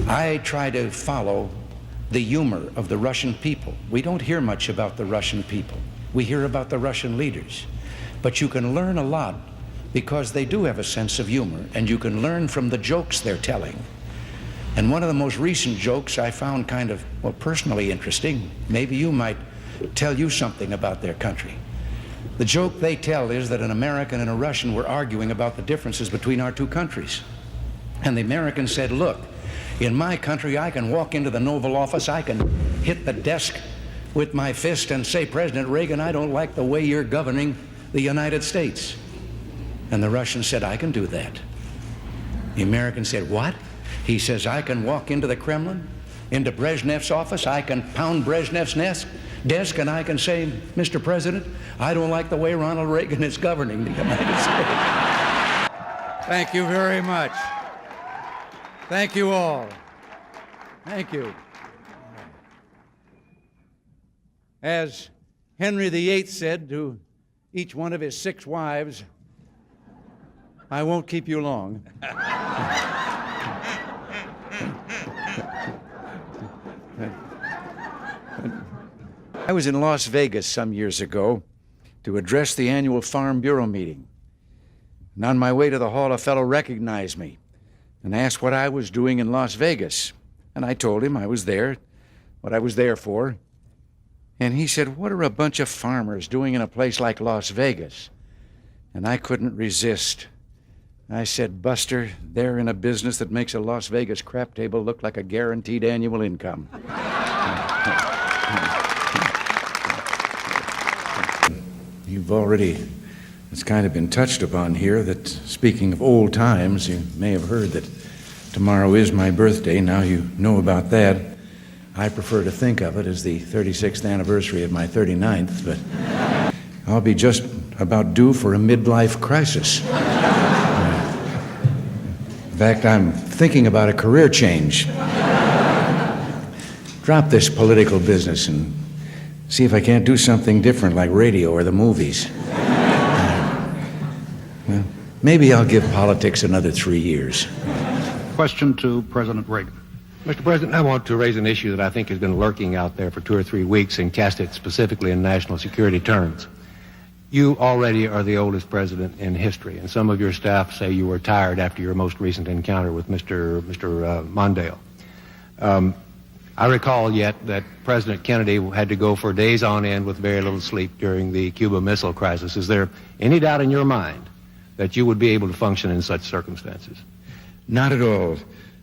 I try to follow the humor of the Russian people. We don't hear much about the Russian people. We hear about the Russian leaders. But you can learn a lot because they do have a sense of humor, and you can learn from the jokes they're telling. And one of the most recent jokes I found kind of, well, personally interesting. Maybe you might tell you something about their country. The joke they tell is that an American and a Russian were arguing about the differences between our two countries. And the American said, look, in my country, I can walk into the Oval Office, I can hit the desk with my fist and say, President Reagan, I don't like the way you're governing the United States. And the Russian said, I can do that. The American said, what? He says, I can walk into the Kremlin, into Brezhnev's office, I can pound Brezhnev's desk, and I can say, Mr. President, I don't like the way Ronald Reagan is governing the United States. Thank you very much. Thank you all. Thank you. As Henry VIII said to each one of his 6 wives, I won't keep you long. I was in Las Vegas some years ago to address the annual Farm Bureau meeting. And on my way to the hall, a fellow recognized me and asked what I was doing in Las Vegas. And I told him I was there, what I was there for. And he said, what are a bunch of farmers doing in a place like Las Vegas? And I couldn't resist. I said, Buster, they're in a business that makes a Las Vegas crap table look like a guaranteed annual income. You've already, it's kind of been touched upon here that, speaking of old times, you may have heard that tomorrow is my birthday. Now you know about that. I prefer to think of it as the 36th anniversary of my 39th, but I'll be just about due for a midlife crisis. In fact, I'm thinking about a career change. Drop this political business and see if I can't do something different like radio or the movies. Well, maybe I'll give politics another 3 years. Question to President Reagan. Mr. President, I want to raise an issue that I think has been lurking out there for 2 or 3 weeks and cast it specifically in national security terms. You already are the oldest president in history, and some of your staff say you were tired after your most recent encounter with Mr. Mondale. I recall yet that President Kennedy had to go for days on end with very little sleep during the Cuba Missile Crisis. Is there any doubt in your mind that you would be able to function in such circumstances? Not at all,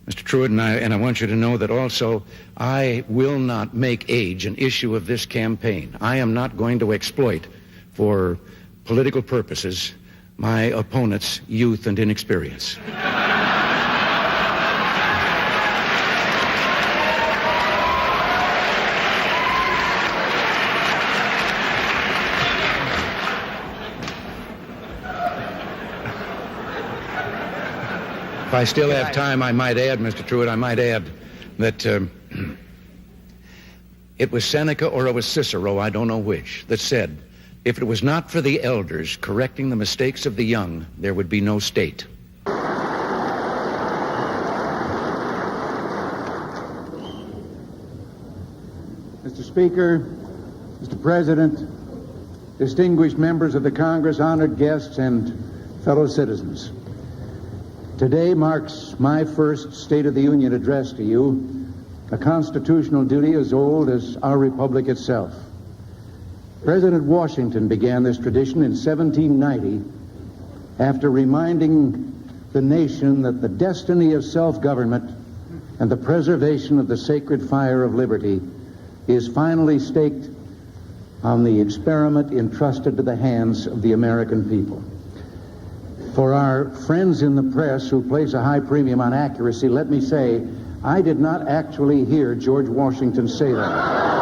Mr. Truitt, and I want you to know that also I will not make age an issue of this campaign. I am not going to exploit, for political purposes, my opponent's youth and inexperience. If I still have time, I might add, Mr. Truitt, I might add that it was Seneca or it was Cicero, I don't know which, that said, if it was not for the elders correcting the mistakes of the young, there would be no state. Mr. Speaker, Mr. President, distinguished members of the Congress, honored guests, and fellow citizens. Today marks my first State of the Union address to you, a constitutional duty as old as our republic itself. President Washington began this tradition in 1790 after reminding the nation that the destiny of self-government and the preservation of the sacred fire of liberty is finally staked on the experiment entrusted to the hands of the American people. For our friends in the press who place a high premium on accuracy, let me say, I did not actually hear George Washington say that.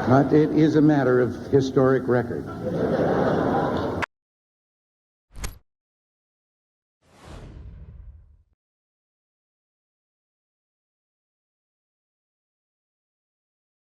But it is a matter of historic record.